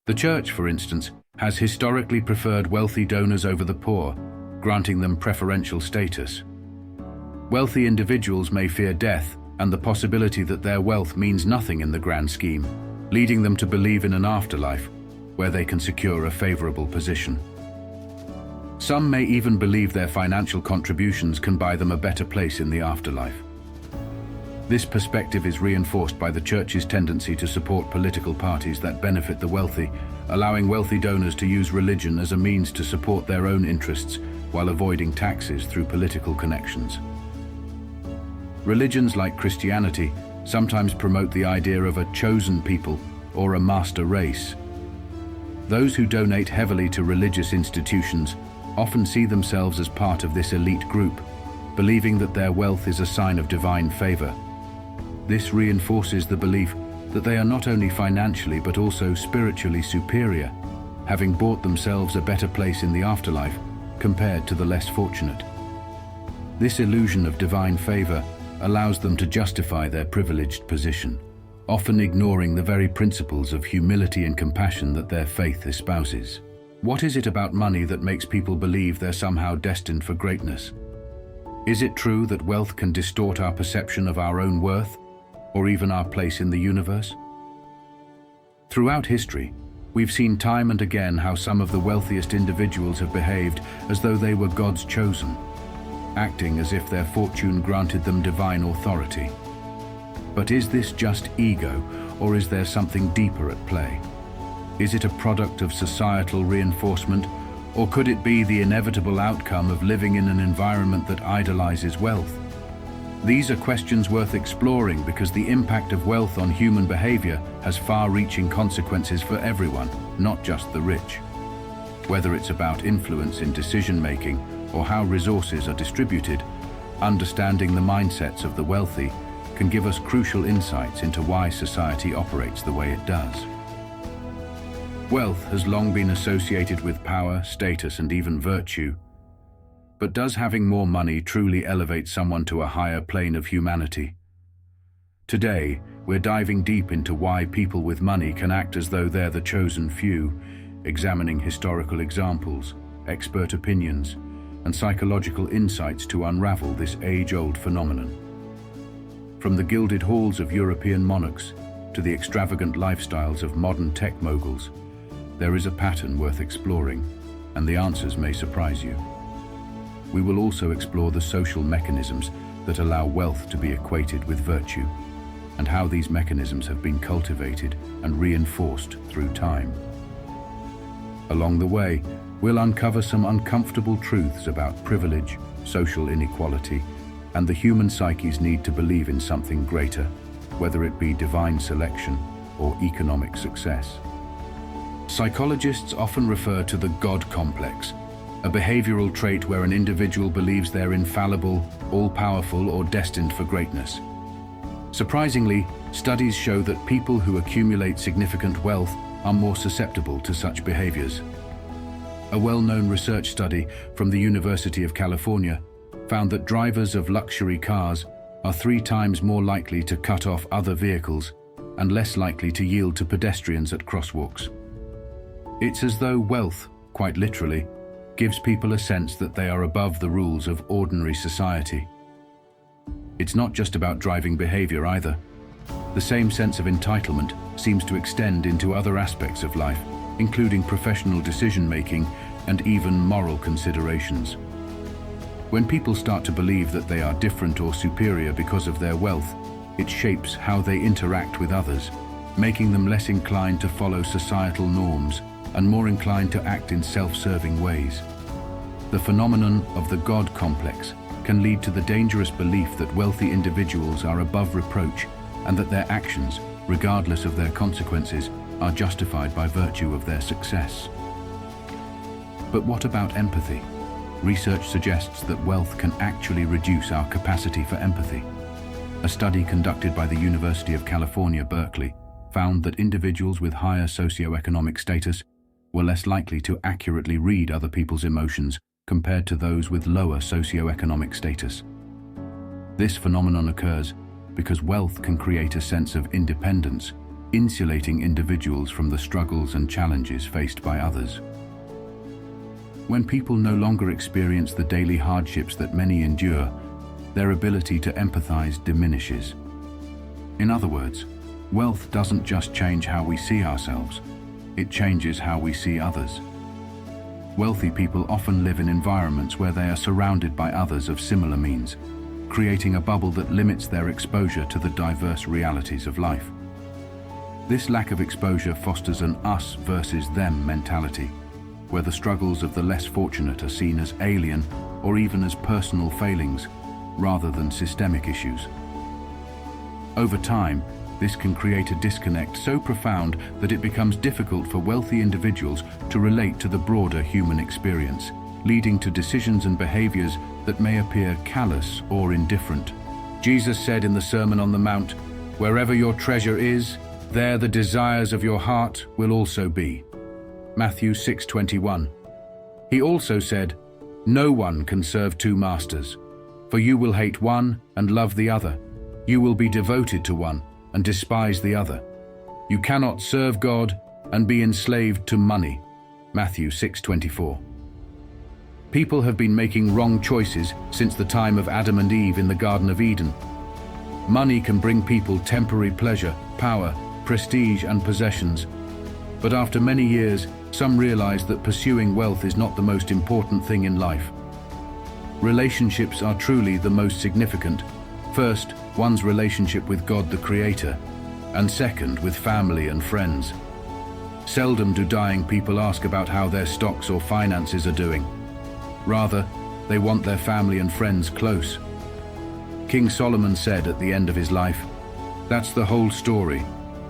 The Church, for instance, has historically preferred wealthy donors over the poor, granting them preferential status. Wealthy individuals may fear death and the possibility that their wealth means nothing in the grand scheme, leading them to believe in an afterlife where they can secure a favorable position. Some may even believe their financial contributions can buy them a better place in the afterlife. This perspective is reinforced by the Church's tendency to support political parties that benefit the wealthy, allowing wealthy donors to use religion as a means to support their own interests while avoiding taxes through political connections. Religions like Christianity sometimes promote the idea of a chosen people or a master race. Those who donate heavily to religious institutions often see themselves as part of this elite group, believing that their wealth is a sign of divine favor. This reinforces the belief that they are not only financially but also spiritually superior, having bought themselves a better place in the afterlife compared to the less fortunate. This illusion of divine favor allows them to justify their privileged position, often ignoring the very principles of humility and compassion that their faith espouses. What is it about money that makes people believe they're somehow destined for greatness? Is it true that wealth can distort our perception of our own worth, or even our place in the universe? Throughout history, we've seen time and again how some of the wealthiest individuals have behaved as though they were God's chosen, acting as if their fortune granted them divine authority. But is this just ego, or is there something deeper at play? Is it a product of societal reinforcement, or could it be the inevitable outcome of living in an environment that idolizes wealth? These are questions worth exploring because the impact of wealth on human behavior has far-reaching consequences for everyone, not just the rich. Whether it's about influence in decision-making or how resources are distributed, understanding the mindsets of the wealthy can give us crucial insights into why society operates the way it does. Wealth has long been associated with power, status, and even virtue. But does having more money truly elevate someone to a higher plane of humanity? Today, we're diving deep into why people with money can act as though they're the chosen few, examining historical examples, expert opinions, and psychological insights to unravel this age-old phenomenon. From the gilded halls of European monarchs to the extravagant lifestyles of modern tech moguls, there is a pattern worth exploring, and the answers may surprise you. We will also explore the social mechanisms that allow wealth to be equated with virtue, and how these mechanisms have been cultivated and reinforced through time. Along the way, we'll uncover some uncomfortable truths about privilege, social inequality, and the human psyche's need to believe in something greater, whether it be divine selection or economic success. Psychologists often refer to the God complex, a behavioral trait where an individual believes they're infallible, all-powerful, or destined for greatness. Surprisingly, studies show that people who accumulate significant wealth are more susceptible to such behaviors. A well-known research study from the University of California found that drivers of luxury cars are 3 times more likely to cut off other vehicles and less likely to yield to pedestrians at crosswalks. It's as though wealth, quite literally, gives people a sense that they are above the rules of ordinary society. It's not just about driving behavior either. The same sense of entitlement seems to extend into other aspects of life, including professional decision-making and even moral considerations. When people start to believe that they are different or superior because of their wealth, it shapes how they interact with others, making them less inclined to follow societal norms and more inclined to act in self-serving ways. The phenomenon of the God complex can lead to the dangerous belief that wealthy individuals are above reproach and that their actions, regardless of their consequences, are justified by virtue of their success. But what about empathy? Research suggests that wealth can actually reduce our capacity for empathy. A study conducted by the University of California, Berkeley, found that individuals with higher socioeconomic status were less likely to accurately read other people's emotions compared to those with lower socioeconomic status. This phenomenon occurs because wealth can create a sense of independence, insulating individuals from the struggles and challenges faced by others. When people no longer experience the daily hardships that many endure, their ability to empathize diminishes. In other words, wealth doesn't just change how we see ourselves, it changes how we see others. Wealthy people often live in environments where they are surrounded by others of similar means, creating a bubble that limits their exposure to the diverse realities of life. This lack of exposure fosters an us versus them mentality, where the struggles of the less fortunate are seen as alien or even as personal failings, rather than systemic issues. Over time, this can create a disconnect so profound that it becomes difficult for wealthy individuals to relate to the broader human experience, leading to decisions and behaviors that may appear callous or indifferent. Jesus said in the Sermon on the Mount, "Wherever your treasure is, there the desires of your heart will also be." Matthew 6:21. He also said, "No one can serve two masters, for you will hate one and love the other. You will be devoted to one and despise the other. You cannot serve God and be enslaved to money." Matthew 6:24. People have been making wrong choices since the time of Adam and Eve in the Garden of Eden. Money can bring people temporary pleasure, power, prestige, and possessions. But after many years, some realize that pursuing wealth is not the most important thing in life. Relationships are truly the most significant. First, one's relationship with God the Creator, and second, with family and friends. Seldom do dying people ask about how their stocks or finances are doing. Rather, they want their family and friends close. King Solomon said at the end of his life, "That's the whole story.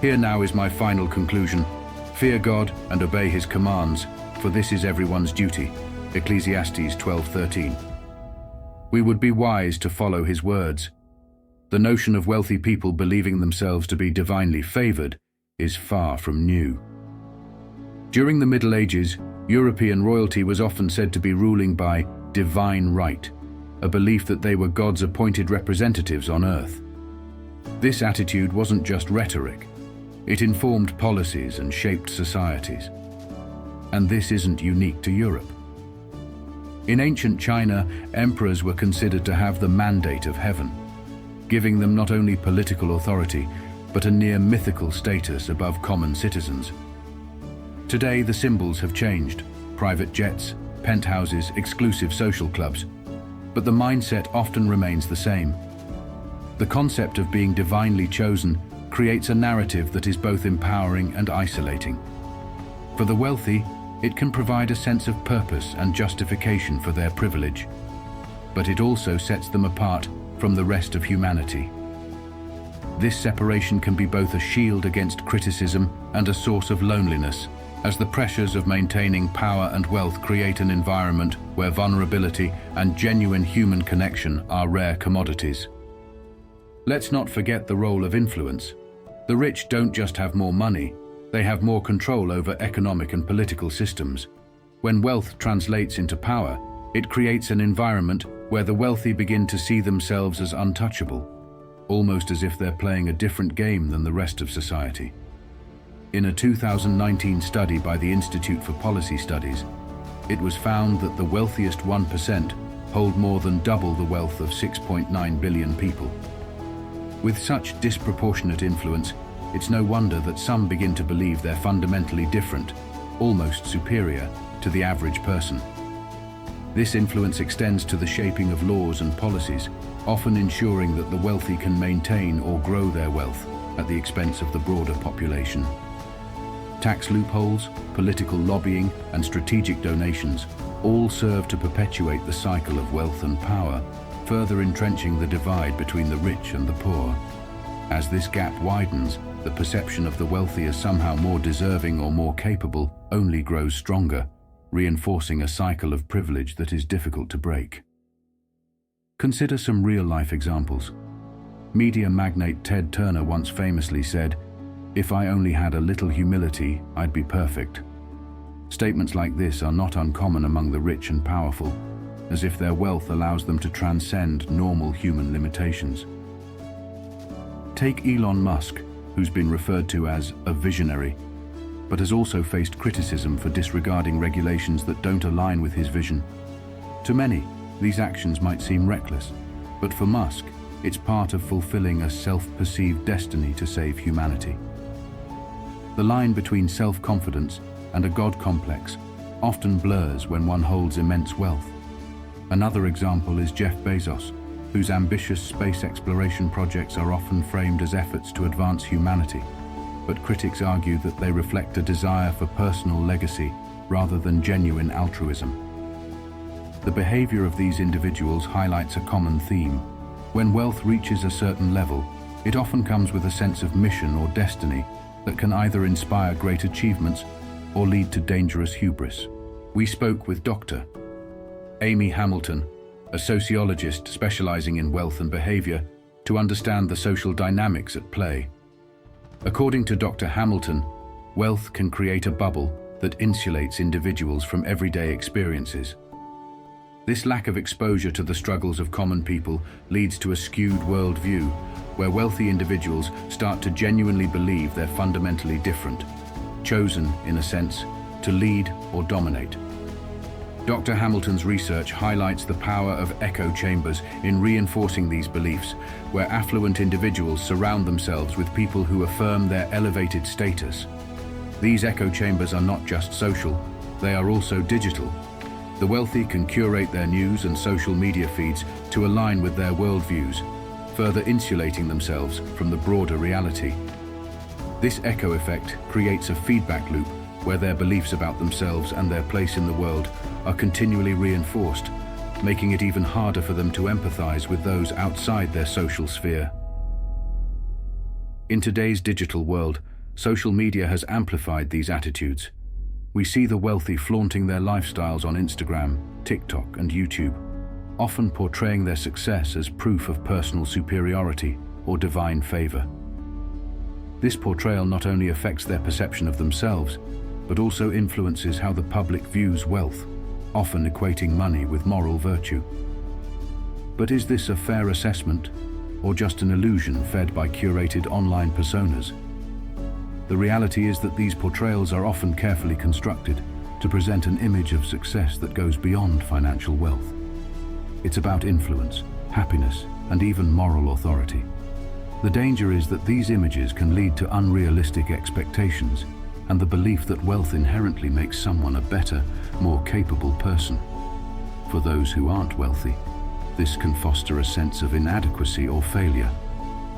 Here now is my final conclusion. Fear God and obey his commands, for this is everyone's duty." Ecclesiastes 12:13. We would be wise to follow his words. The notion of wealthy people believing themselves to be divinely favored is far from new. During the Middle Ages, European royalty was often said to be ruling by divine right, a belief that they were God's appointed representatives on earth. This attitude wasn't just rhetoric. It informed policies and shaped societies. And this isn't unique to Europe. In ancient China, emperors were considered to have the mandate of heaven, giving them not only political authority, but a near mythical status above common citizens. Today, the symbols have changed: private jets, penthouses, exclusive social clubs. But the mindset often remains the same. The concept of being divinely chosen creates a narrative that is both empowering and isolating. For the wealthy, it can provide a sense of purpose and justification for their privilege, but it also sets them apart from the rest of humanity. This separation can be both a shield against criticism and a source of loneliness, as the pressures of maintaining power and wealth create an environment where vulnerability and genuine human connection are rare commodities. Let's not forget the role of influence. The rich don't just have more money, they have more control over economic and political systems. When wealth translates into power, it creates an environment where the wealthy begin to see themselves as untouchable, almost as if they're playing a different game than the rest of society. In a 2019 study by the Institute for Policy Studies, it was found that the wealthiest 1% hold more than double the wealth of 6.9 billion people. With such disproportionate influence, it's no wonder that some begin to believe they're fundamentally different, almost superior, to the average person. This influence extends to the shaping of laws and policies, often ensuring that the wealthy can maintain or grow their wealth at the expense of the broader population. Tax loopholes, political lobbying, and strategic donations all serve to perpetuate the cycle of wealth and power, further entrenching the divide between the rich and the poor. As this gap widens, the perception of the wealthy as somehow more deserving or more capable only grows stronger, reinforcing a cycle of privilege that is difficult to break. Consider some real-life examples. Media magnate Ted Turner once famously said, "If I only had a little humility, I'd be perfect." Statements like this are not uncommon among the rich and powerful, as if their wealth allows them to transcend normal human limitations. Take Elon Musk, who's been referred to as a visionary, but has also faced criticism for disregarding regulations that don't align with his vision. To many, these actions might seem reckless, but for Musk, it's part of fulfilling a self-perceived destiny to save humanity. The line between self-confidence and a God complex often blurs when one holds immense wealth. Another example is Jeff Bezos, whose ambitious space exploration projects are often framed as efforts to advance humanity, but critics argue that they reflect a desire for personal legacy rather than genuine altruism. The behavior of these individuals highlights a common theme. When wealth reaches a certain level, it often comes with a sense of mission or destiny that can either inspire great achievements or lead to dangerous hubris. We spoke with Dr. Amy Hamilton, a sociologist specializing in wealth and behavior, to understand the social dynamics at play. According to Dr. Hamilton, wealth can create a bubble that insulates individuals from everyday experiences. This lack of exposure to the struggles of common people leads to a skewed worldview, where wealthy individuals start to genuinely believe they're fundamentally different, chosen, in a sense, to lead or dominate. Dr. Hamilton's research highlights the power of echo chambers in reinforcing these beliefs, where affluent individuals surround themselves with people who affirm their elevated status. These echo chambers are not just social, they are also digital. The wealthy can curate their news and social media feeds to align with their worldviews, further insulating themselves from the broader reality. This echo effect creates a feedback loop where their beliefs about themselves and their place in the world are continually reinforced, making it even harder for them to empathize with those outside their social sphere. In today's digital world, social media has amplified these attitudes. We see the wealthy flaunting their lifestyles on Instagram, TikTok, and YouTube, often portraying their success as proof of personal superiority or divine favor. This portrayal not only affects their perception of themselves, but also influences how the public views wealth, often equating money with moral virtue. But is this a fair assessment, or just an illusion fed by curated online personas? The reality is that these portrayals are often carefully constructed to present an image of success that goes beyond financial wealth. It's about influence, happiness, and even moral authority. The danger is that these images can lead to unrealistic expectations and the belief that wealth inherently makes someone a better, more capable person. For those who aren't wealthy, this can foster a sense of inadequacy or failure,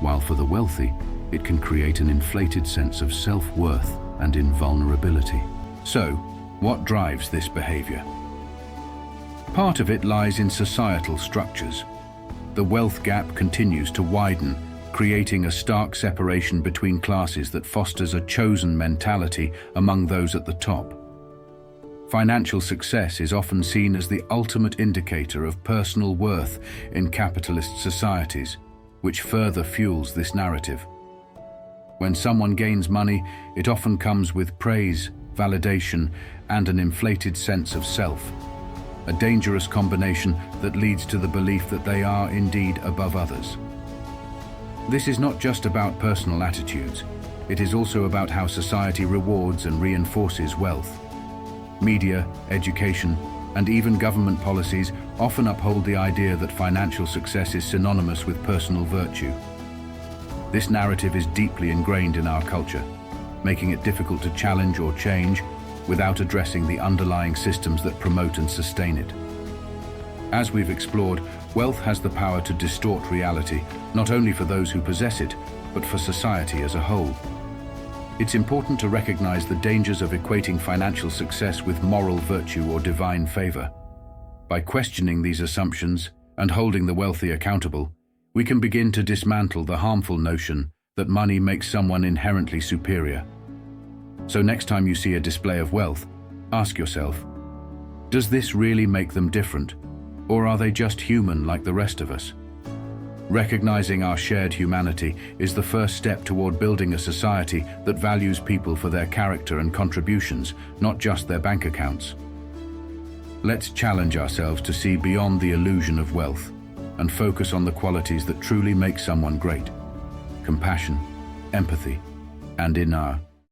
while for the wealthy, it can create an inflated sense of self-worth and invulnerability. So, what drives this behavior? Part of it lies in societal structures. The wealth gap continues to widen, creating a stark separation between classes that fosters a chosen mentality among those at the top. Financial success is often seen as the ultimate indicator of personal worth in capitalist societies, which further fuels this narrative. When someone gains money, it often comes with praise, validation, and an inflated sense of self, a dangerous combination that leads to the belief that they are indeed above others. This is not just about personal attitudes, it is also about how society rewards and reinforces wealth. Media, education, and even government policies often uphold the idea that financial success is synonymous with personal virtue. This narrative is deeply ingrained in our culture, making it difficult to challenge or change without addressing the underlying systems that promote and sustain it. As we've explored, wealth has the power to distort reality, not only for those who possess it, but for society as a whole. It's important to recognize the dangers of equating financial success with moral virtue or divine favor. By questioning these assumptions and holding the wealthy accountable, we can begin to dismantle the harmful notion that money makes someone inherently superior. So next time you see a display of wealth, ask yourself, does this really make them different, or are they just human like the rest of us? Recognizing our shared humanity is the first step toward building a society that values people for their character and contributions, not just their bank accounts. Let's challenge ourselves to see beyond the illusion of wealth and focus on the qualities that truly make someone great: compassion, empathy, and in our